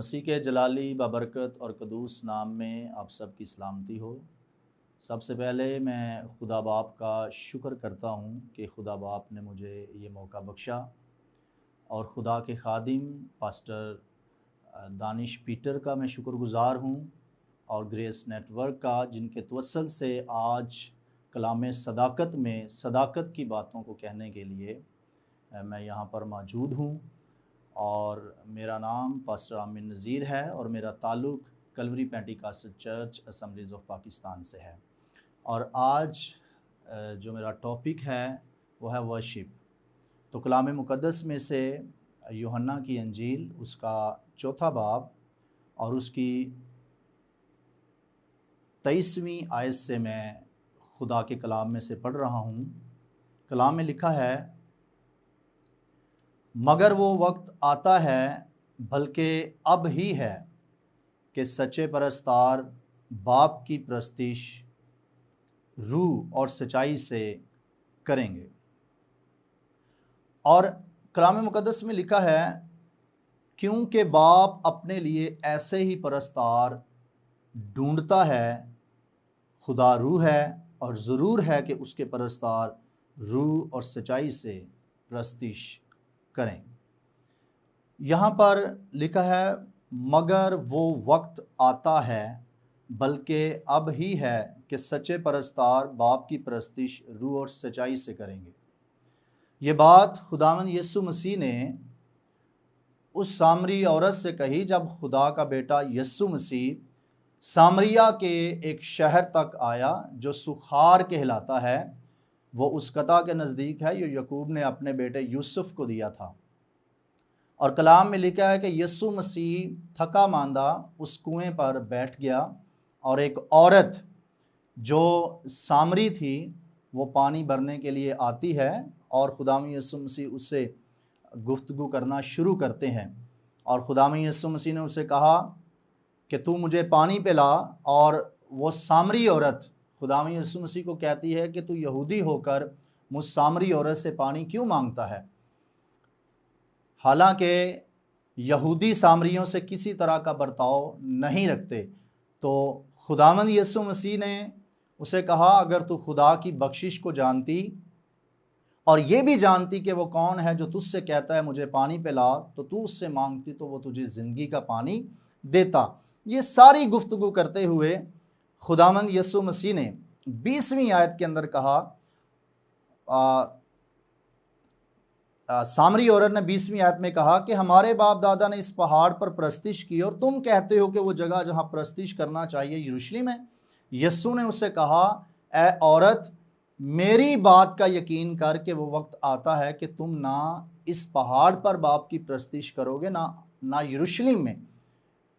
मसीह के जलाली बाबरकत और कदूस नाम में आप सब की सलामती हो। सबसे पहले मैं खुदा बाप का शुक्र करता हूँ कि खुदा बाप ने मुझे ये मौका बख्शा और खुदा के खादिम पास्टर दानिश पीटर का मैं शुक्रगुज़ार हूँ और ग्रेस नेटवर्क का, जिनके तवसल से आज कलाम सदाकत में सदाकत की बातों को कहने के लिए मैं यहाँ पर मौजूद हूँ। और मेरा नाम पास्टर आमिन नज़ीर है और मेरा ताल्लुक़ Calvary Pentecostal church assemblies of Pakistan से है। और आज जो मेरा टॉपिक है वो है वर्शिप। तो कलाम मुक़द्दस में से यूहन्ना की अंजील उसका 4 बाब और उसकी 23वीं आयत से मैं खुदा के कलाम में से पढ़ रहा हूँ। कलाम में लिखा है, मगर वो वक्त आता है, बल्कि अब ही है, कि सच्चे परस्तार बाप की प्रस्तिश रूह और सच्चाई से करेंगे। और कलाम मुक़द्दस में लिखा है, क्योंकि बाप अपने लिए ऐसे ही परस्तार ढूंढता है। खुदा रूह है और ज़रूर है कि उसके परस्तार रूह और सच्चाई से प्रस्तिश करें। यहाँ पर लिखा है, मगर वो वक्त आता है, बल्कि अब ही है, कि सच्चे परस्तार बाप की प्रस्तिश रूह और सच्चाई से करेंगे। ये बात खुदावंद यीशु मसीह ने उस सामरी औरत से कही जब खुदा का बेटा यीशु मसीह सामरिया के एक शहर तक आया जो सुखार कहलाता है। वो उस कता के नज़दीक है जो यकूब ने अपने बेटे यूसुफ को दिया था। और कलाम में लिखा है कि यीशु मसीह थका मांदा उस कुएं पर बैठ गया और एक औरत जो सामरी थी वो पानी भरने के लिए आती है और खुदावंद यीशु मसीह उससे गुफ्तगू करना शुरू करते हैं। और खुदावंद यीशु मसीह ने उससे कहा कि तू मुझे पानी पिला। और वो सामरी औरत खुदावंद यीशु मसीह को कहती है कि तू यहूदी होकर मुझ सामरी औरत से पानी क्यों मांगता है। हालांकि यहूदी सामरियों से किसी तरह का बर्ताव नहीं रखते। तो खुदावंद यीशु मसीह ने उसे कहा, अगर तू खुदा की बख्शिश को जानती और ये भी जानती कि वो कौन है जो तुझसे कहता है मुझे पानी पिला, तो तू उससे मांगती तो वो तुझे ज़िंदगी का पानी देता। ये सारी गुफ्तगू करते हुए खुदावंद यीशु मसीह ने 20वीं आयत के अंदर कहा, सामरी औरत ने 20वीं आयत में कहा कि हमारे बाप दादा ने इस पहाड़ पर प्रस्तिश की और तुम कहते हो कि वो जगह जहाँ प्रस्तिश करना चाहिए यरूशलेम है। यीशु ने उससे कहा, ए औरत, मेरी बात का यकीन कर कि वो वक्त आता है कि तुम ना इस पहाड़ पर बाप की प्रस्तिश करोगे ना यरूशलेम में।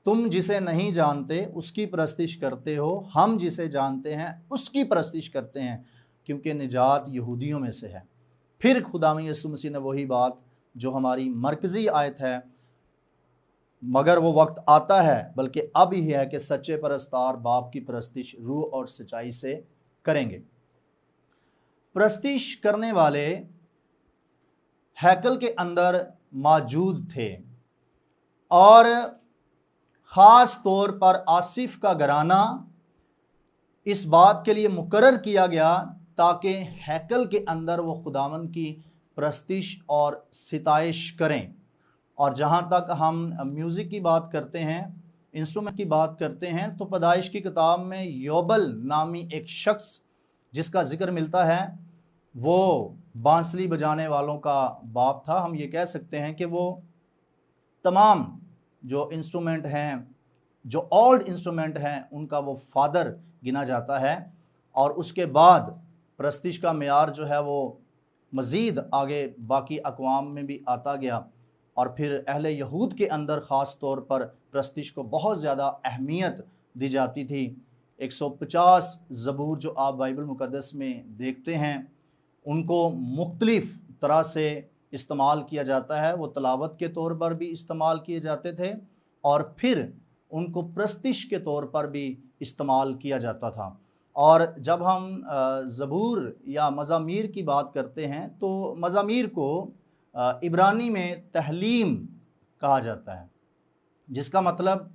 तुम जिसे नहीं जानते उसकी प्रस्तिश करते हो, हम जिसे जानते हैं उसकी प्रस्तिश करते हैं, क्योंकि निजात यहूदियों में से है। फिर खुदावंद यीशु मसीह ने वही बात जो हमारी मरकज़ी आयत है, मगर वो वक्त आता है, बल्कि अब ही है, कि सच्चे परस्तार बाप की प्रस्तिश रूह और सच्चाई से करेंगे। प्रस्तिश करने वाले हैकल के अंदर मौजूद थे और ख़ास तौर पर आसिफ का घराना इस बात के लिए मुकर्रर किया गया ताकि हैकल के अंदर वो खुदावंद की प्रस्तिश और सिताइश करें। और जहाँ तक हम म्यूज़िक की बात करते हैं, इंस्ट्रूमेंट की बात करते हैं, तो पैदाइश की किताब में योबल नामी एक शख्स जिसका जिक्र मिलता है, वो बांसुरी बजाने वालों का बाप था। हम ये कह सकते हैं कि वो तमाम जो इंस्ट्रूमेंट हैं, जो ओल्ड इंस्ट्रूमेंट हैं, उनका वो फादर गिना जाता है। और उसके बाद प्रस्तिश का मेयार जो है वो मज़ीद आगे बाकी अक़वाम में भी आता गया और फिर अहले यहूद के अंदर ख़ास तौर पर प्रस्तिश को बहुत ज़्यादा अहमियत दी जाती थी। 150 ज़बूर जो आप बाइबल मुक़द्दस में देखते हैं, उनको मुख्तलिफ़ तरह से इस्तेमाल किया जाता है। वो तलावत के तौर पर भी इस्तेमाल किए जाते थे और फिर उनको प्रस्तिश के तौर पर भी इस्तेमाल किया जाता था। और जब हम ज़बूर या मज़ामीर की बात करते हैं तो मज़ामीर को इब्रानी में तहलीम कहा जाता है। जिसका मतलब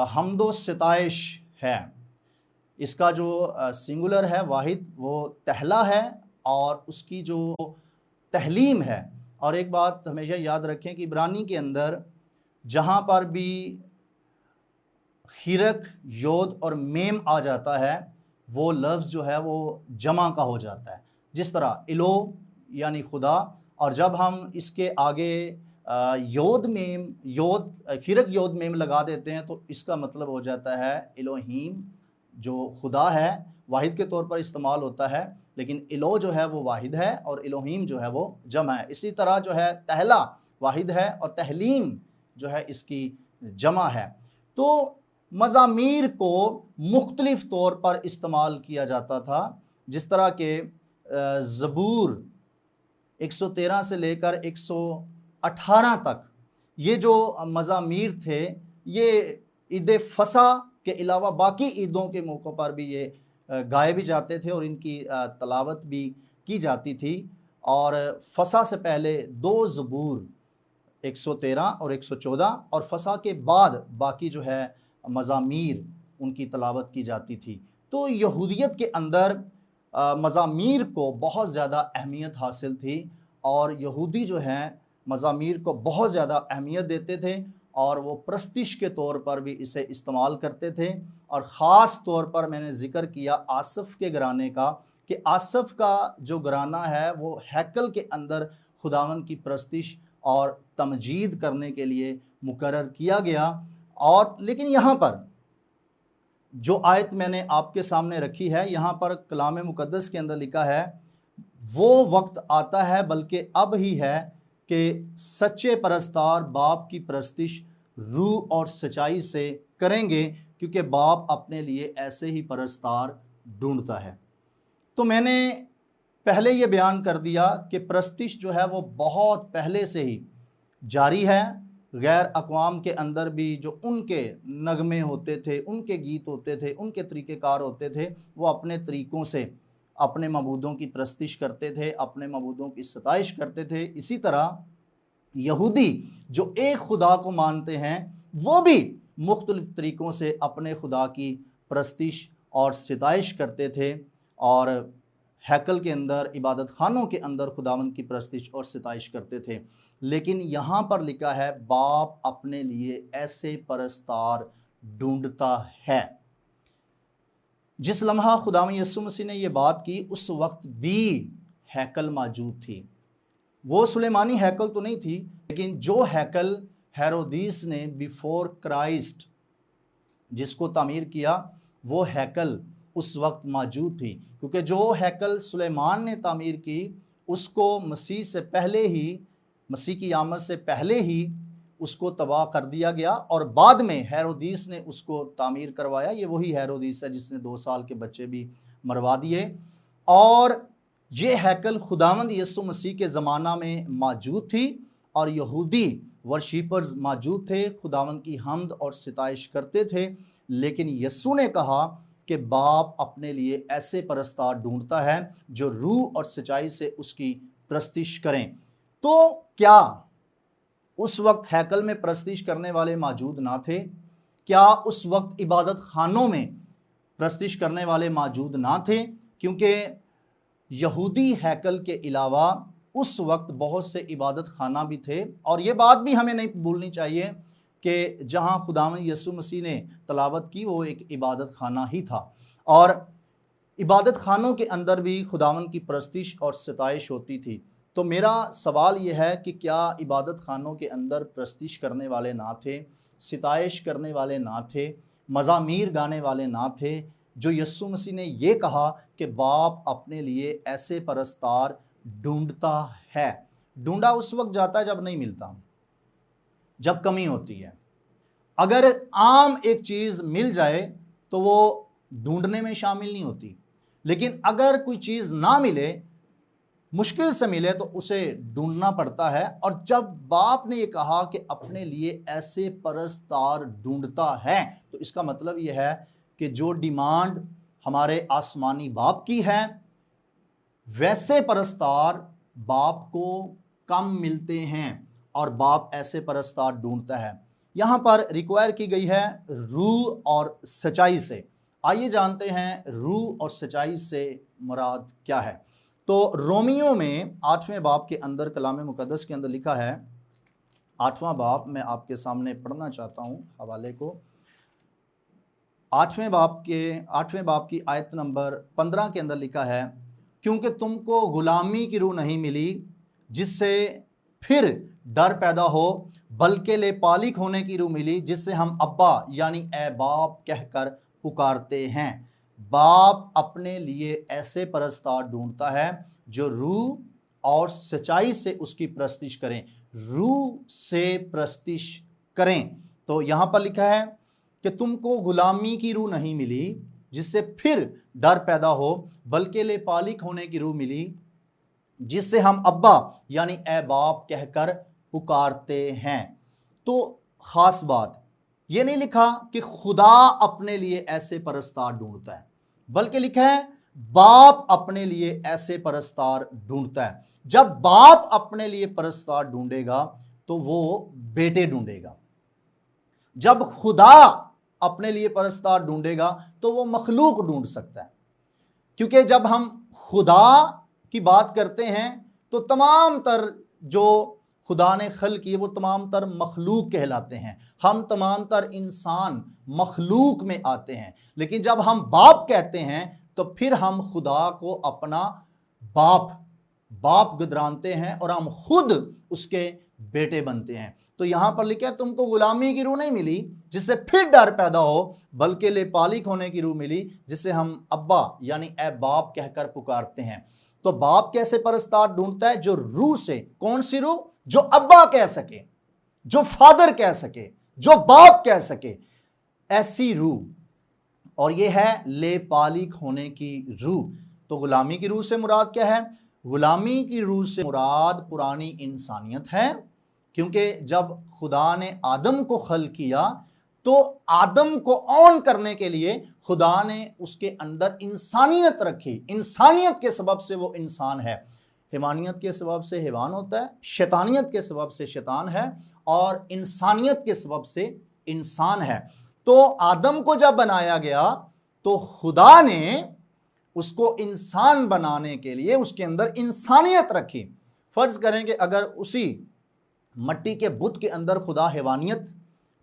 हमदो सिताइश है। इसका जो सिंगुलर है वाहिद वो तहला है और उसकी जो तहलीम है। और एक बात हमेशा याद रखें कि इब्रानी के अंदर जहाँ पर भी हिरक, योद और मेम आ जाता है वो लफ्ज़ जो है वो जमा का हो जाता है। जिस तरह इलो यानी खुदा, और जब हम इसके आगे हिरक योद मेम लगा देते हैं तो इसका मतलब हो जाता है इलोहीम, जो खुदा है वाहिद के तौर पर इस्तेमाल होता है, लेकिन इलो जो है वो वाहिद है और इलोहीम जो है वो जमा है। इसी तरह जो है तहला वाहिद है और तहलीम जो है इसकी जमा है। तो मज़ामीर को मुख्तलिफ तौर पर इस्तेमाल किया जाता था, जिस तरह के ज़बूर 113 से लेकर 118 तक ये जो मज़ामीर थे ये ईद फसा के अलावा बाकी ईदों के मौक़ों पर भी ये गाए भी जाते थे और इनकी तलावत भी की जाती थी। और फसा से पहले 2 ज़बूर 113 और 114 और फसा के बाद बाकी जो है मज़ामीर उनकी तलावत की जाती थी। तो यहूदियत के अंदर मज़ामीर को बहुत ज़्यादा अहमियत हासिल थी और यहूदी जो हैं मज़ामीर को बहुत ज़्यादा अहमियत देते थे और वो प्रस्तिश के तौर पर भी इसे इस्तेमाल करते थे। और ख़ास तौर पर मैंने ज़िक्र किया आसफ़ के घराने का कि आसफ़ का जो घराना है वो हैकल के अंदर खुदावंद की प्रस्तिश और तमजीद करने के लिए मुकर्रर किया गया। और लेकिन यहाँ पर जो आयत मैंने आपके सामने रखी है, यहाँ पर कलाम मुक़द्दस के अंदर लिखा है वो वक्त आता है बल्कि अब ही है कि सच्चे परस्तार बाप की प्रस्तिश रूह और सच्चाई से करेंगे, क्योंकि बाप अपने लिए ऐसे ही परस्तार ढूंढता है। तो मैंने पहले ये बयान कर दिया कि प्रस्तिश जो है वो बहुत पहले से ही जारी है। गैर अक़वाम के अंदर भी जो उनके नगमे होते थे, उनके गीत होते थे, उनके तरीक़ेकार होते थे, वो अपने तरीक़ों से अपने मबूदों की प्रस्तिश करते थे, अपने मबूदों की सताइश करते थे। इसी तरह यहूदी जो एक खुदा को मानते हैं वो भी मुख्तलिफ तरीक़ों से अपने खुदा की प्रस्तिश और सताइश करते थे और हैकल के अंदर, इबादत खानों के अंदर खुदावंद की प्रस्तिश और सताइश करते थे। लेकिन यहाँ पर लिखा है बाप अपने लिए ऐसे परस्तार ढूंढता है। जिस लम्हा खुदावंद यीशु मसीह ने ये बात की उस वक्त भी हैकल मौजूद थी। वो सुलेमानी हैकल तो नहीं थी, लेकिन जो हैकल हेरोदीस ने बिफोर क्राइस्ट जिसको तामीर किया वो हैकल उस वक्त मौजूद थी, क्योंकि जो हैकल सुलेमान ने तामीर की उसको मसीह से पहले ही, मसीह की आमद से पहले ही उसको तबाह कर दिया गया और बाद में हेरोदीस ने उसको तामीर करवाया। ये वही हेरोदीस है जिसने 2 साल के बच्चे भी मरवा दिए। और ये हैकल खुदावंद यीशु मसीह के ज़माना में मौजूद थी और यहूदी वर्शिपर्स मौजूद थे, खुदावंद की हम्द और सिताइश करते थे। लेकिन यीशु ने कहा कि बाप अपने लिए ऐसे परस्तार ढूंढता है जो रूह और सच्चाई से उसकी प्रस्तिश करें। तो क्या उस वक्त हैकल में प्रस्तिश करने वाले मौजूद ना थे? क्या उस वक्त इबादत खानों में प्रस्तिश करने वाले मौजूद ना थे? क्योंकि यहूदी हैकल के अलावा उस वक्त बहुत से इबादत खाना भी थे। और ये बात भी हमें नहीं भूलनी चाहिए कि जहाँ खुदावंद यीशु मसीह ने तलावत की वो एक इबादत खाना ही था और इबादत खानों के अंदर भी खुदावंद की प्रस्तिश और सताइश होती थी। तो मेरा सवाल ये है कि क्या इबादत खानों के अंदर प्रस्तिश करने वाले ना थे, सताइश करने वाले ना थे, मज़ामीर गाने वाले ना थे, जो यीशु मसीह ने ये कहा कि बाप अपने लिए ऐसे परस्तार ढूंढता है। ढूंढा उस वक्त जाता है जब नहीं मिलता, जब कमी होती है। अगर आम एक चीज़ मिल जाए तो वो ढूंढने में शामिल नहीं होती, लेकिन अगर कोई चीज़ ना मिले, मुश्किल से मिले, तो उसे ढूंढना पड़ता है। और जब बाप ने ये कहा कि अपने लिए ऐसे परस्तार ढूंढता है, तो इसका मतलब ये है कि जो डिमांड हमारे आसमानी बाप की है वैसे परस्तार बाप को कम मिलते हैं और बाप ऐसे परस्तार ढूंढता है। यहां पर रिक्वायर की गई है रूह और सच्चाई से। आइए जानते हैं रूह और सच्चाई से मुराद क्या है। तो रोमियो में 8वें बाब के अंदर कलाम मुकद्दस के अंदर लिखा है, 8वां बाब मैं आपके सामने पढ़ना चाहता हूं हवाले को। 8वें बाब की आयत नंबर 15 के अंदर लिखा है, क्योंकि तुमको गुलामी की रूह नहीं मिली जिससे फिर डर पैदा हो, बल्कि लेपालिक होने की रूह मिली जिससे हम अब्बा यानी ए बाप कहकर पुकारते हैं। बाप अपने लिए ऐसे परस्तार ढूंढता है जो रूह और सच्चाई से उसकी प्रस्तिश करें, रूह से प्रस्तिश करें। तो यहां पर लिखा है कि तुमको गुलामी की रूह नहीं मिली जिससे फिर डर पैदा हो, बल्कि लेपालिक होने की रूह मिली जिससे हम अब्बा यानी ए बाप कहकर पुकारते हैं। तो खास बात यह नहीं लिखा कि खुदा अपने लिए ऐसे परस्तार ढूंढता है, बल्कि लिखा है बाप अपने लिए ऐसे परस्तार ढूंढता है। जब बाप अपने लिए परस्तार ढूंढेगा तो वो बेटे ढूंढेगा, जब खुदा अपने लिए परस्तार ढूंढेगा तो वो मखलूक ढूंढ सकता है। क्योंकि जब हम खुदा की बात करते हैं तो तमाम तर जो खुदा ने खल किए वो तमाम तर मखलूक कहलाते हैं। हम तमाम तर इंसान मखलूक में आते हैं, लेकिन जब हम बाप कहते हैं तो फिर हम खुदा को अपना बाप गुदरानते हैं और हम खुद उसके बेटे बनते हैं। तो यहां पर लिखा है तुमको गुलामी की रूह नहीं मिली जिससे फिर डर पैदा हो, बल्कि लेपालिक होने की रूह मिली जिससे हम अब्बा यानी ए बाप कहकर पुकारते हैं। तो बाप कैसे परस्तार ढूंढता है? जो रूह से। कौन सी रूह? जो अब्बा कह सके, जो फादर कह सके, जो बाप कह सके, ऐसी रूह। और यह है लेपालिक होने की रूह। तो गुलामी की रूह से मुराद क्या है? गुलामी की रूह से मुराद पुरानी इंसानियत है, क्योंकि जब खुदा ने आदम को खल किया तो आदम को ऑन करने के लिए खुदा ने उसके अंदर इंसानियत रखी। इंसानियत के सबब से वो इंसान है, हैवानियत के सबब से हैवान होता है, शैतानियत के सबब से शैतान है, और इंसानियत के सबब से इंसान है। तो आदम को जब बनाया गया तो खुदा ने उसको इंसान बनाने के लिए उसके अंदर इंसानियत रखी। फर्ज करें कि अगर उसी मट्टी के बुत के अंदर खुदा हैवानियत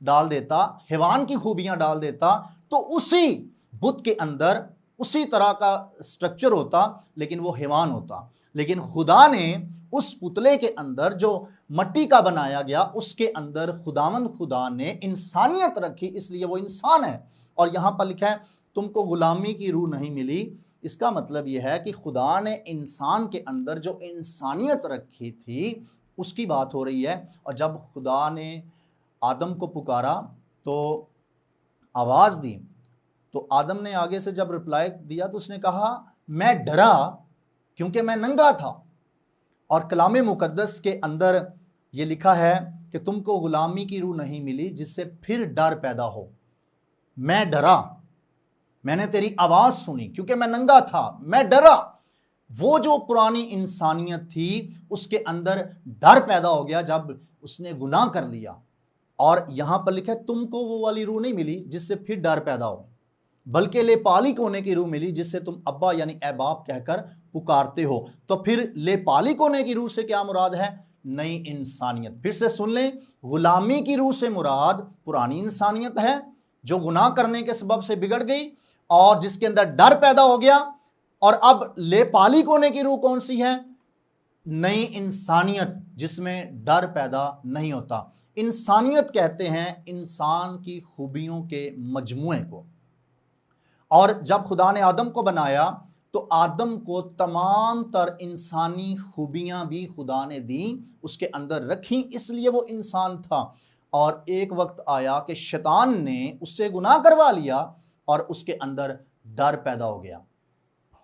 डाल देता, हैवान की खूबियां डाल देता, तो उसी बुत के अंदर उसी तरह का स्ट्रक्चर होता, लेकिन वो हैवान होता। लेकिन खुदा ने उस पुतले के अंदर जो मट्टी का बनाया गया उसके अंदर खुदा ने इंसानियत रखी, इसलिए वो इंसान है। और यहां पर लिखा है तुमको गुलामी की रूह नहीं मिली। इसका मतलब यह है कि खुदा ने इंसान के अंदर जो इंसानियत रखी थी उसकी बात हो रही है। और जब खुदा ने आदम को पुकारा तो आवाज़ दी, तो आदम ने आगे से जब रिप्लाई दिया तो उसने कहा मैं डरा क्योंकि मैं नंगा था। और कलाम मुकद्दस के अंदर ये लिखा है कि तुमको गुलामी की रूह नहीं मिली जिससे फिर डर पैदा हो। मैं डरा, मैंने तेरी आवाज़ सुनी क्योंकि मैं नंगा था, मैं डरा। वो जो पुरानी इंसानियत थी उसके अंदर डर पैदा हो गया जब उसने गुनाह कर लिया। और यहां पर लिखा है तुमको वो वाली रूह नहीं मिली जिससे फिर डर पैदा हो, बल्कि लेपालिक होने की रूह मिली जिससे तुम अब्बा यानी ए बाप कहकर पुकारते हो। तो फिर लेपालिक होने की रूह से क्या मुराद है? नई इंसानियत। फिर से सुन लें, गुलामी की रूह से मुराद पुरानी इंसानियत है जो गुनाह करने के सबब से बिगड़ गई और जिसके अंदर डर पैदा हो गया। और अब लेपालिक होने की रूह कौन सी है? नई इंसानियत जिसमें डर पैदा नहीं होता। इंसानियत कहते हैं इंसान की खूबियों के मजमुए को। और जब खुदा ने आदम को बनाया तो आदम को तमाम तर इंसानी खूबियां भी खुदा ने दी, उसके अंदर रखी, इसलिए वो इंसान था। और एक वक्त आया कि शैतान ने उससे गुनाह करवा लिया और उसके अंदर डर पैदा हो गया।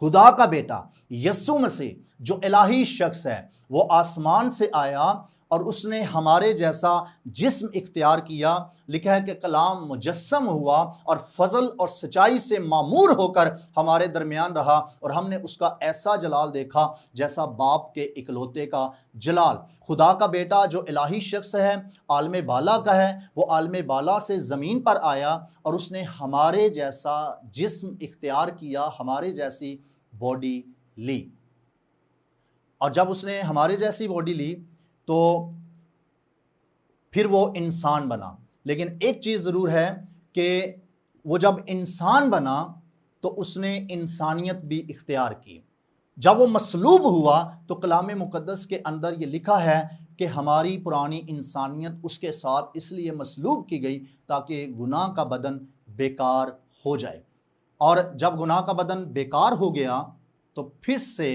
खुदा का बेटा यस्सु मसीह जो इलाही शख्स है वो आसमान से आया और उसने हमारे जैसा जिस्म इख्तियार किया। लिखा है कि कलाम मुजस्सम हुआ और फजल और सच्चाई से मामूर होकर हमारे दरमियान रहा, और हमने उसका ऐसा जलाल देखा जैसा बाप के इकलौते का जलाल। खुदा का बेटा जो इलाही शख्स है, आलम बाला का है, वो आलम बाला से ज़मीन पर आया और उसने हमारे जैसा जिस्म इख्तियार किया, हमारे जैसी बॉडी ली। और जब उसने हमारे जैसी बॉडी ली तो फिर वो इंसान बना। लेकिन एक चीज़ ज़रूर है कि वो जब इंसान बना तो उसने इंसानियत भी इख्तियार की। जब वो मसलूब हुआ तो कलाम मुक़द्दस के अंदर ये लिखा है कि हमारी पुरानी इंसानियत उसके साथ इसलिए मसलूब की गई ताकि गुनाह का बदन बेकार हो जाए। और जब गुनाह का बदन बेकार हो गया तो फिर से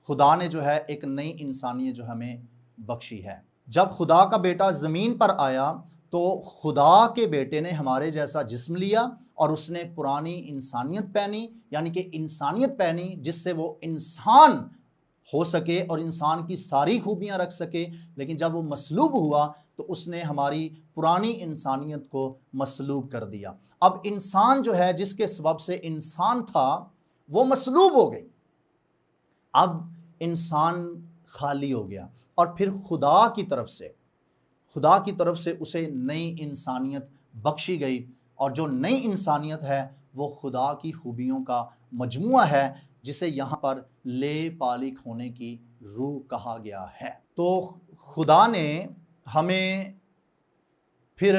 खुदा ने जो है एक नई इंसानियत जो हमें बख्शी है। जब खुदा का बेटा ज़मीन पर आया तो खुदा के बेटे ने हमारे जैसा जिस्म लिया और उसने पुरानी इंसानियत पहनी, यानी कि इंसानियत पहनी जिससे वो इंसान हो सके और इंसान की सारी खूबियां रख सके। लेकिन जब वो मसलूब हुआ तो उसने हमारी पुरानी इंसानियत को मसलूब कर दिया। अब इंसान जो है जिसके सबब से इंसान था वो मसलूब हो गई। अब इंसान खाली हो गया और फिर खुदा की तरफ से उसे नई इंसानियत बख्शी गई, और जो नई इंसानियत है वो खुदा की खूबियों का मजमुआ है जिसे यहाँ पर ले पालिक होने की रूह कहा गया है। तो खुदा ने हमें फिर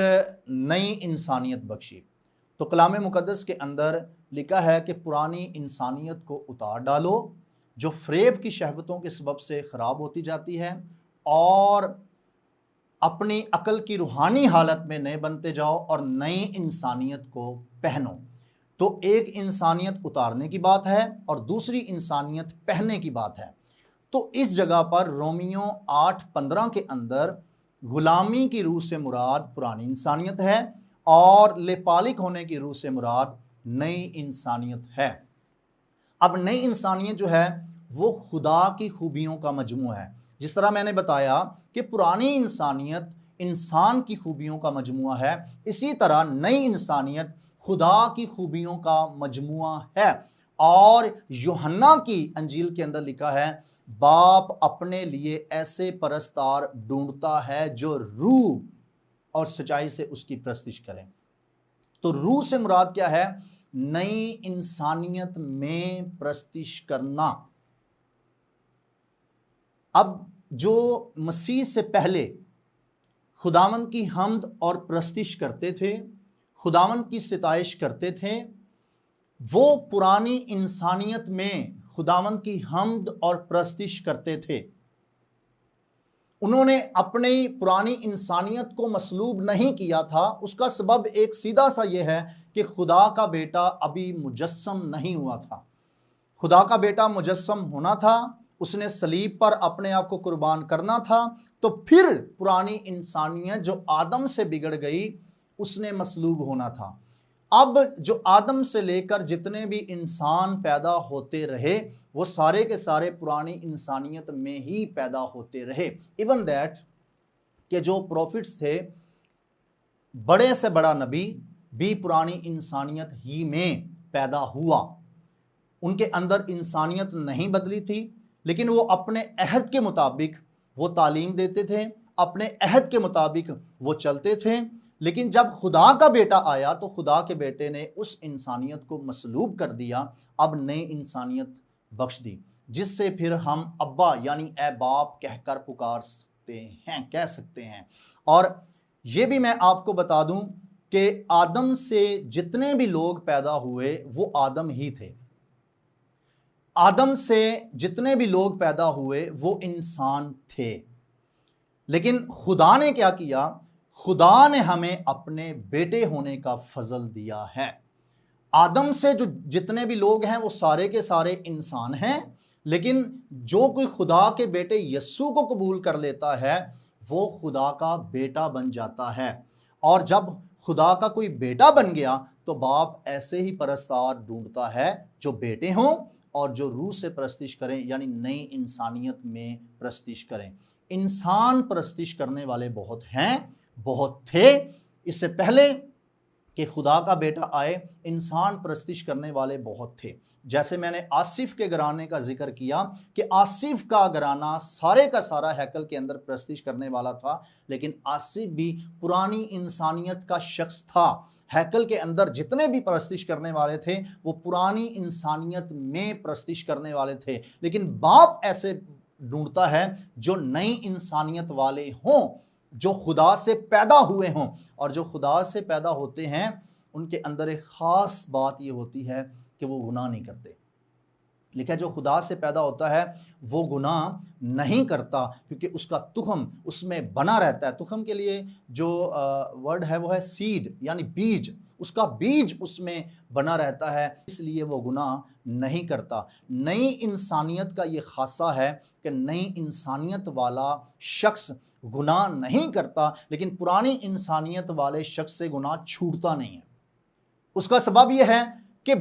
नई इंसानियत बख्शी। तो कलाम मुक़द्दस के अंदर लिखा है कि पुरानी इंसानियत को उतार डालो जो फ़रेब की शहवतों के सबब से ख़राब होती जाती है, और अपनी अकल की रूहानी हालत में नए बनते जाओ और नई इंसानियत को पहनो। तो एक इंसानियत उतारने की बात है और दूसरी इंसानियत पहनने की बात है। तो इस जगह पर रोमियो 8:15 के अंदर गुलामी की रूह से मुराद पुरानी इंसानियत है और लेपालिक होने की रूह से मुराद नई इंसानियत है। अब नई इंसानियत जो है वो खुदा की खूबियों का मजमू है। जिस तरह मैंने बताया कि पुरानी इंसानियत इंसान की खूबियों का मजमुआ है, इसी तरह नई इंसानियत खुदा की खूबियों का मजमुआ है। और यूहन्ना की अंजील के अंदर लिखा है, बाप अपने लिए ऐसे परस्तार ढूंढता है जो रूह और सच्चाई से उसकी प्रस्तिश करें। तो रूह से मुराद क्या है? नई इंसानियत में प्रस्तिश करना। अब जो मसीह से पहले खुदावंद की हम्द और प्रस्तिश करते थे, खुदावंद की सिताइश करते थे, वो पुरानी इंसानियत में खुदावंद की हम्द और प्रस्तिश करते थे। उन्होंने अपनी पुरानी इंसानियत को मसलूब नहीं किया था। उसका सबब एक सीधा सा यह है कि खुदा का बेटा अभी मुजस्सम नहीं हुआ था। खुदा का बेटा मुजस्सम होना था, उसने सलीब पर अपने आप को कुर्बान करना था, तो फिर पुरानी इंसानियत जो आदम से बिगड़ गई उसने मसलूब होना था। अब जो आदम से लेकर जितने भी इंसान पैदा होते रहे वो सारे के सारे पुरानी इंसानियत में ही पैदा होते रहे। इवन दैट कि जो प्रॉफिट्स थे, बड़े से बड़ा नबी भी पुरानी इंसानियत ही में पैदा हुआ। उनके अंदर इंसानियत नहीं बदली थी, लेकिन वो अपने अहद के मुताबिक वो तालीम देते थे, अपने अहद के मुताबिक वो चलते थे। लेकिन जब खुदा का बेटा आया तो खुदा के बेटे ने उस इंसानियत को मसलूब कर दिया, अब नई इंसानियत बख्श दी, जिससे फिर हम अब्बा यानी ए बाप कहकर पुकार सकते हैं, कह सकते हैं। और ये भी मैं आपको बता दूं कि आदम से जितने भी लोग पैदा हुए वो आदम ही थे। आदम से जितने भी लोग पैदा हुए वो इंसान थे। लेकिन खुदा ने क्या किया? खुदा ने हमें अपने बेटे होने का फजल दिया है। आदम से जो जितने भी लोग हैं वो सारे के सारे इंसान हैं, लेकिन जो कोई खुदा के बेटे यस्सु को कबूल कर लेता है वो खुदा का बेटा बन जाता है। और जब खुदा का कोई बेटा बन गया तो बाप ऐसे ही परस्तार ढूंढता है जो बेटे हों और जो रूह से प्रस्तिश करें, यानी नई इंसानियत में प्रस्तिश करें। इंसान परस्तिश करने वाले बहुत हैं, बहुत थे। इससे पहले कि खुदा का बेटा आए, इंसान परस्तिश करने वाले बहुत थे। जैसे मैंने आसिफ के घराने का जिक्र किया कि आसिफ का घराना सारे का सारा हैकल के अंदर परस्तिश करने वाला था, लेकिन आसिफ भी पुरानी इंसानियत का शख्स था। हैकल के अंदर जितने भी परस्तिश करने वाले थे वो पुरानी इंसानियत में परस्तिश करने वाले थे, लेकिन बाप ऐसे ढूंढता है जो नई इंसानियत वाले हों, जो खुदा से पैदा हुए हों। और जो खुदा से पैदा होते हैं उनके अंदर एक ख़ास बात ये होती है कि वो गुनाह नहीं करते। लिखा है जो खुदा से पैदा होता है वो गुनाह नहीं करता, क्योंकि उसका तुखम उसमें बना रहता है। तुखम के लिए जो वर्ड है वो है सीड, यानी बीज। उसका बीज उसमें बना रहता है, इसलिए वो गुनाह नहीं करता। नई इंसानियत का ये खासा है कि नई इंसानियत वाला शख्स गुनाह नहीं करता, लेकिन पुरानी इंसानियत वाले शख्स से गुनाह छूटता नहीं है। उसका सबब यह है कि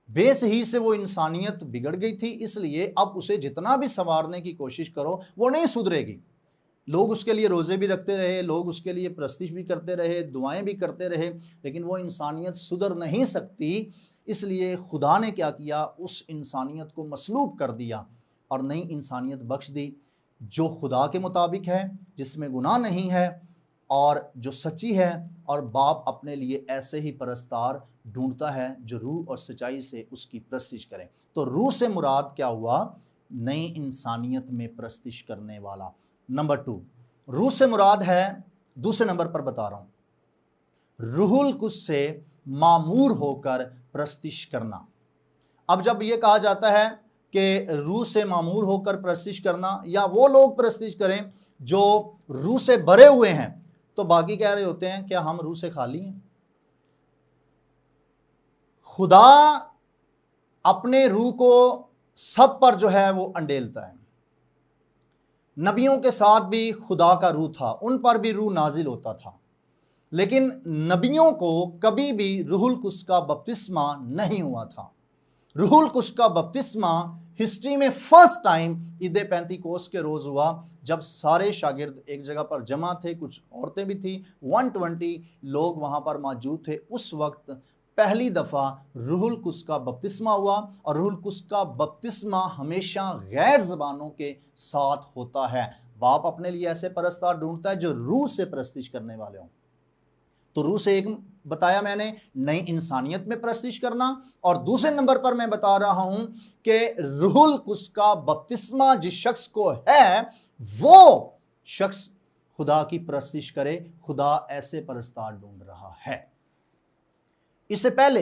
बेसही से वो इंसानियत बिगड़ गई थी, इसलिए अब उसे जितना भी संवारने की कोशिश करो वो नहीं सुधरेगी। लोग उसके लिए रोज़े भी रखते रहे, लोग उसके लिए प्रस्तिश भी करते रहे, दुआएं भी करते रहे, लेकिन वो इंसानियत सुधर नहीं सकती। इसलिए खुदा ने क्या किया, उस इंसानियत को मसलूब कर दिया और नई इंसानियत बख्श दी जो खुदा के मुताबिक है, जिसमें गुनाह नहीं है और जो सच्ची है। और बाप अपने लिए ऐसे ही परस्तार ढूंढता है जो रूह और सच्चाई से उसकी प्रस्तिश करें। तो रूह से मुराद क्या हुआ? नई इंसानियत में प्रस्तिश करने वाला। नंबर 2, रूह से मुराद है, दूसरे नंबर पर बता रहा हूं, रूहुल कुद्स से मामूर होकर प्रस्तिश करना। अब जब यह कहा जाता है कि रूह से मामूर होकर प्रस्तिश करना, या वो लोग प्रस्तिश करें जो रूह से भरे हुए हैं, तो बाकी कह रहे होते हैं क्या हम रूह से खाली हैं? खुदा अपने रूह को सब पर जो है वो अंडेलता है। नबियों के साथ भी खुदा का रूह था, उन पर भी रूह नाजिल होता था, लेकिन नबियों को कभी भी रूहुल कुद्स का बपतिस्मा नहीं हुआ था। रूहुल कुद्स का बपतिस्मा हिस्ट्री में फर्स्ट टाइम ईद पेंतीकोस्त के रोज़ हुआ, जब सारे शागिर्द एक जगह पर जमा थे, कुछ औरतें भी थी, 120 लोग वहाँ पर मौजूद थे। उस वक्त पहली दफ़ा रूहुल कुद्स का बपतिस्मा हुआ, और रूहुल कुद्स का बपतिस्मा हमेशा गैर ज़बानों के साथ होता है। बाप अपने लिए ऐसे परस्तार ढूंढता है जो रूह से प्रस्तिश करने वाले हों। तो रूह से एक बताया मैंने, नई इंसानियत में प्रस्तिश करना, और दूसरे नंबर पर मैं बता रहा हूं कि रूहुल कुद्स का बपतिस्मा जिस शख्स को है वो शख्स खुदा की प्रस्तिश करे। खुदा ऐसे परस्तार ढूंढ रहा है। इससे पहले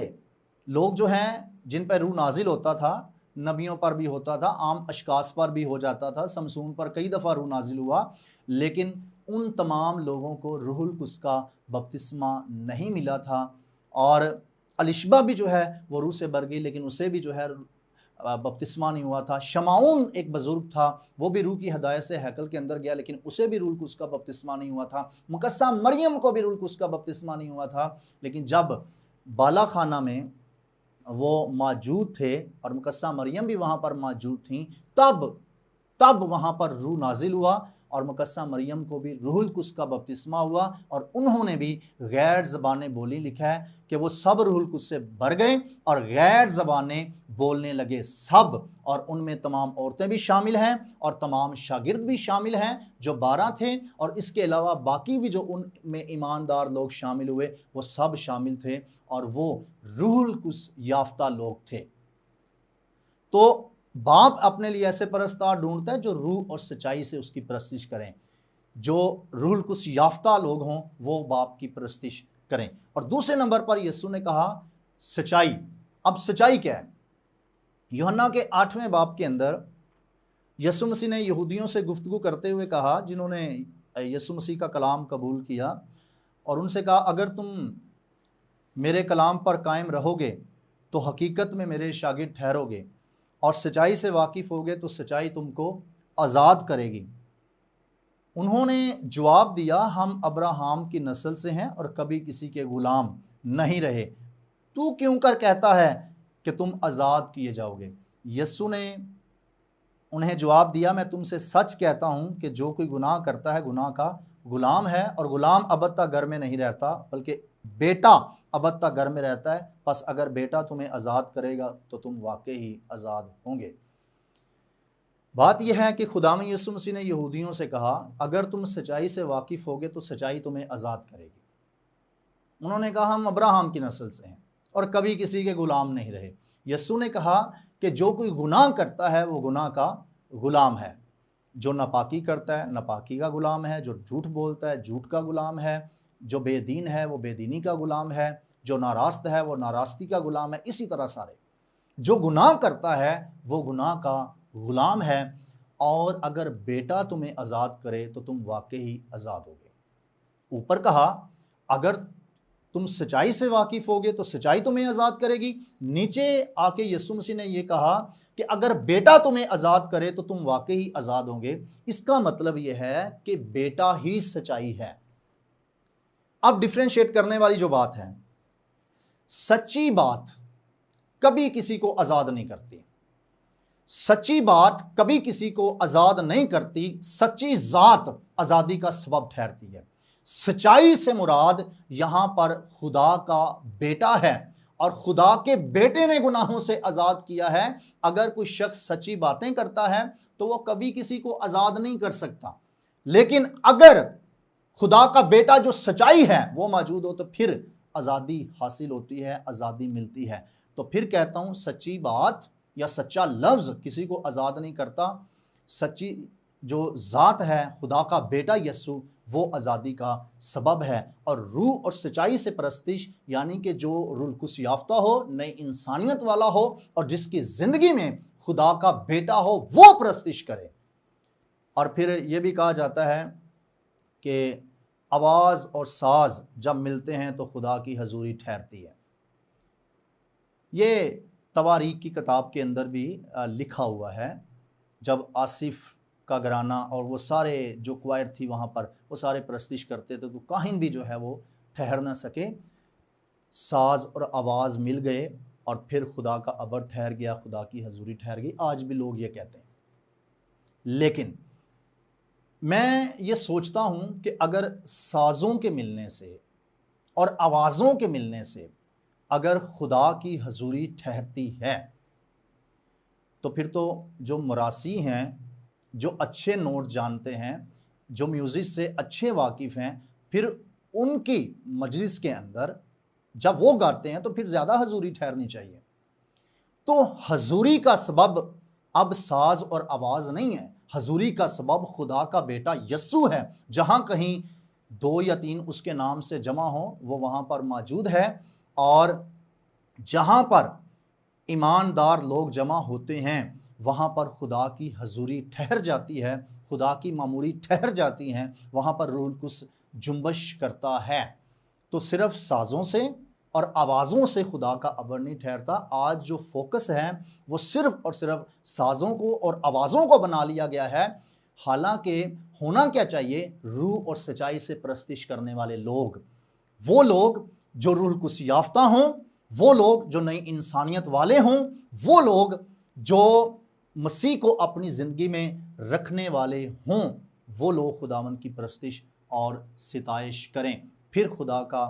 लोग जो हैं जिन पर रूह नाजिल होता था, नबियों पर भी होता था, आम अशखास पर भी हो जाता था, समसून पर कई दफ़ा रूह नाजिल हुआ, लेकिन उन तमाम लोगों को रूहुल कुद्स का बपतिस्मा नहीं मिला था। और अलिशबा भी जो है वो रूह से भर गई, लेकिन उसे भी जो है बपतिस्मा नहीं हुआ था। शमाउन एक बुजुर्ग था, वो भी रूह की हदायत से हैकल के अंदर गया, लेकिन उसे भी रूहुल कुद्स का बपतिस्मा नहीं हुआ था। मुकस्सा मरियम को भी रूहुल कुद्स का बपतिस्मा नहीं हुआ था, लेकिन जब बाला खाना में वो मौजूद थे और मुकस्सा मरियम भी वहाँ पर मौजूद थी, तब वहाँ पर रूह नाजिल हुआ और मुकस्सा मरियम को भी रूहुल कुद्स का बपतिस्मा हुआ, और उन्होंने भी गैर ज़बानें बोली। लिखा है कि वो सब रूहुल कुद्स से भर गए और गैर ज़बानें बोलने लगे सब, और उनमें तमाम औरतें भी शामिल हैं और तमाम शागिर्द भी शामिल हैं जो 12 थे, और इसके अलावा बाकी भी जो उनमें ईमानदार लोग शामिल हुए वो सब शामिल थे, और वो रूहुल कुद्स याफ्ता लोग थे। तो बाप अपने लिए ऐसे परस्तार ढूंढता है जो रूह और सच्चाई से उसकी प्रस्तिश करें। जो रूहुल कुद्स याफ्ता लोग हों वो बाप की प्रस्तिश करें। और दूसरे नंबर पर यीशु ने कहा सच्चाई। अब सच्चाई क्या है? यूहन्ना के 8वें बाब के अंदर यीशु मसीह ने यहूदियों से गुफ्तगू करते हुए कहा, जिन्होंने यीशु मसीह का कलाम कबूल किया, और उनसे कहा अगर तुम मेरे कलाम पर कायम रहोगे तो हकीकत में मेरे शागिर्द ठहरोगे, और सच्चाई से वाकिफ़ होगे तो सच्चाई तुमको आज़ाद करेगी। उन्होंने जवाब दिया, हम अब्राहम की नस्ल से हैं और कभी किसी के गुलाम नहीं रहे, तू क्यों कर कहता है कि तुम आज़ाद किए जाओगे? यीशु ने उन्हें जवाब दिया, मैं तुमसे सच कहता हूँ कि जो कोई गुनाह करता है गुनाह का गुलाम है, और गुलाम अबद तक घर में नहीं रहता बल्कि बेटा अबद तक घर में रहता है। बस अगर बेटा तुम्हें आज़ाद करेगा तो तुम वाकई ही आज़ाद होंगे। बात यह है कि खुदावंद यीशु मसीह ने यहूदियों से कहा, अगर तुम सच्चाई से वाकिफ़ होगे तो सच्चाई तुम्हें आज़ाद करेगी। उन्होंने कहा, हम अब्राहम की नस्ल से हैं और कभी किसी के गुलाम नहीं रहे। यीशु ने कहा कि जो कोई गुनाह करता है वो गुनाह का गुलाम है। जो नापाकी करता है नापाकी का गुलाम है, जो झूठ बोलता है झूठ का गुलाम है, जो बेदीन है वो बेदीनी का गुलाम है, जो नारास्त है वो नारास्ती का गुलाम है। इसी तरह सारे जो गुनाह करता है वो गुनाह का गुलाम है। और अगर बेटा तुम्हें आज़ाद करे तो तुम वाकई ही आज़ाद होगे। ऊपर कहा अगर तुम सच्चाई से वाकिफ होगे तो सच्चाई तुम्हें आज़ाद करेगी। नीचे आके यीशु मसीह ने यह कहा कि अगर बेटा तुम्हें आज़ाद करे तो तुम वाकई ही आज़ाद होंगे। इसका मतलब यह है कि बेटा ही सच्चाई है। अब डिफरेंशिएट करने वाली जो बात है, सच्ची बात कभी किसी को आज़ाद नहीं करती। सच्ची बात कभी किसी को आज़ाद नहीं करती। सच्ची ज़ात आज़ादी का सबब ठहरती है। सच्चाई से मुराद यहां पर खुदा का बेटा है और खुदा के बेटे ने गुनाहों से आज़ाद किया है। अगर कोई शख्स सच्ची बातें करता है तो वह कभी किसी को आज़ाद नहीं कर सकता, लेकिन अगर खुदा का बेटा जो सच्चाई है वो मौजूद हो तो फिर आज़ादी हासिल होती है, आज़ादी मिलती है। तो फिर कहता हूं सच्ची बात या सच्चा लफ्ज़ किसी को आज़ाद नहीं करता। सच्ची जो ज़ात है खुदा का बेटा यीशु वो आज़ादी का सबब है। और रूह और सच्चाई से परस्तिश यानी कि जो रुलकुस याफ्ता हो, नई इंसानियत वाला हो और जिसकी ज़िंदगी में खुदा का बेटा हो वो परस्तिश करे। और फिर ये भी कहा जाता है कि आवाज़ और साज जब मिलते हैं तो खुदा की हजूरी ठहरती है। ये तवारीख की किताब के अंदर भी लिखा हुआ है। जब आसिफ का घराना और वो सारे जो क्वायर थी वहाँ पर वो सारे प्रस्तिश करते थे तो काहिन भी जो है वो ठहर ना सके। साज और आवाज़ मिल गए और फिर खुदा का अबर ठहर गया, खुदा की हजूरी ठहर गई। आज भी लोग ये कहते हैं। लेकिन मैं ये सोचता हूँ कि अगर साज़ों के मिलने से और आवाज़ों के मिलने से अगर खुदा की हजूरी ठहरती है तो फिर तो जो मरासी हैं, जो अच्छे नोट जानते हैं, जो म्यूज़िक से अच्छे वाकिफ़ हैं, फिर उनकी मजलिस के अंदर जब वो गाते हैं तो फिर ज़्यादा हजूरी ठहरनी चाहिए। तो हजूरी का सबब अब साज और आवाज़ नहीं है, हजूरी का सबब खुदा का बेटा यस्सु है। जहां कहीं 2 या 3 उसके नाम से जमा हो वो वहां पर मौजूद है। और जहां पर ईमानदार लोग जमा होते हैं वहां पर खुदा की हजूरी ठहर जाती है, खुदा की मामूरी ठहर जाती हैं, वहां पर रूह कुछ जुम्बश करता है। तो सिर्फ साज़ों से और आवाज़ों से खुदा का अबर नहीं ठहरता। आज जो फोकस है वो सिर्फ और सिर्फ साज़ों को और आवाज़ों को बना लिया गया है। हालांकि होना क्या चाहिए, रूह और सच्चाई से प्रस्तिश करने वाले लोग, वो लोग जो रूह कुछ याफ्ता हों, वो लोग जो नई इंसानियत वाले हों, वो लोग जो मसीह को अपनी ज़िंदगी में रखने वाले हों, वो लोग खुदावंद की प्रस्तिश और सिताइश करें। फिर खुदा का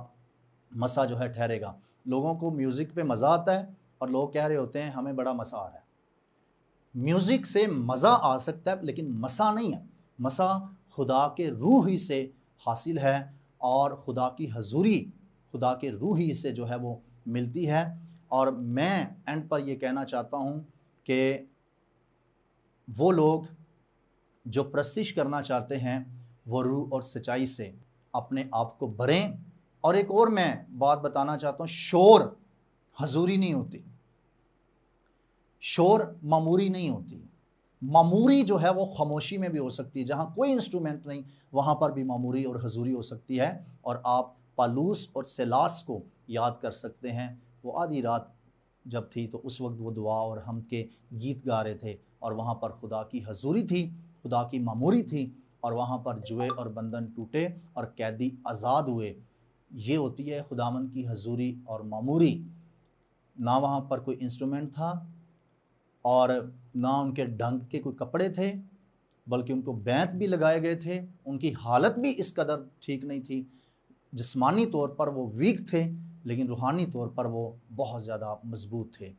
मसा जो है ठहरेगा। लोगों को म्यूज़िक पे मज़ा आता है और लोग कह रहे होते हैं हमें बड़ा मसा आ रहा है। म्यूज़िक से मज़ा आ सकता है लेकिन मसा नहीं है। मसा खुदा के रूह ही से हासिल है और खुदा की हजूरी खुदा के रूह ही से जो है वो मिलती है। और मैं एंड पर ये कहना चाहता हूँ कि वो लोग जो प्रस्तिश करना चाहते हैं वो रूह और सच्चाई से अपने आप को भरें। और एक और मैं बात बताना चाहता हूँ, शोर हजूरी नहीं होती, शोर मामूरी नहीं होती। मामूरी जो है वो खामोशी में भी हो सकती है, जहाँ कोई इंस्ट्रूमेंट नहीं वहाँ पर भी मामूरी और हजूरी हो सकती है। और आप पालूस और सिलास को याद कर सकते हैं। वो आधी रात जब थी तो उस वक्त वो दुआ और हम के गीत गा रहे थे और वहाँ पर खुदा की हजूरी थी, खुदा की मामूरी थी और वहाँ पर जुए और बंधन टूटे और कैदी आज़ाद हुए। ये होती है खुदावंद की हजूरी और मामूरी। ना वहाँ पर कोई इंस्ट्रूमेंट था, और ना उनके ढंग के कोई कपड़े थे, बल्कि उनको बैंत भी लगाए गए थे। उनकी हालत भी इस कदर ठीक नहीं थी। जिस्मानी तौर पर वो वीक थे, लेकिन रूहानी तौर पर वो बहुत ज़्यादा मजबूत थे।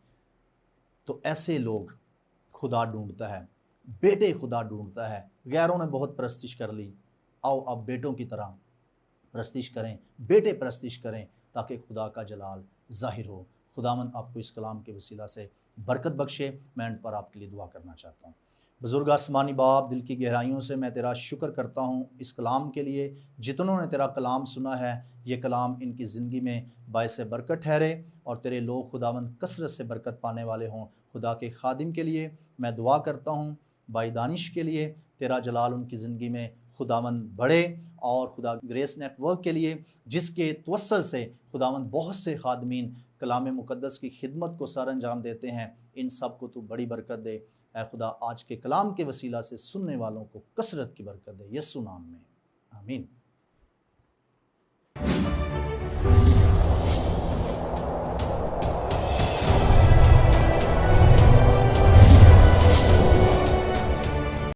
तो ऐसे लोग खुदा ढूंढता है, बेटे खुदा ढूंढता है। गैरों ने बहुत परस्तिश कर ली, आओ अब बेटों की तरह परस्तिश करें, बेटे परस्तिश करें, ताकि खुदा का जलाल जाहिर हो। खुदावंद आपको इस कलाम के वसीला से बरकत बख्शे। मैं एंड पर आपके लिए दुआ करना चाहता हूँ। बुजुर्ग आसमानी बाप, दिल की गहराइयों से मैं तेरा शुक्र करता हूँ इस कलाम के लिए। जितनों ने तेरा कलाम सुना है, ये कलाम इनकी ज़िंदगी में बायस बरकत ठहरे और तेरे लोग खुदावंद कसरत से बरकत पाने वाले हों। खुदा के खादिम के लिए मैं दुआ करता हूँ, भाई दानिश के लिए तेरा जलाल उनकी ज़िंदगी में खुदावंद बढ़े, और खुदा ग्रेस नेटवर्क के लिए जिसके तवस्सल से खुदावंद बहुत से खादमीन कलाम मुक़द्दस की खिदमत को सर अंजाम देते हैं, इन सब को तू बड़ी बरकत दे। ऐ खुदा, आज के कलाम के वसीला से सुनने वालों को कसरत की बरकत दे, यीशु नाम में, आमीन।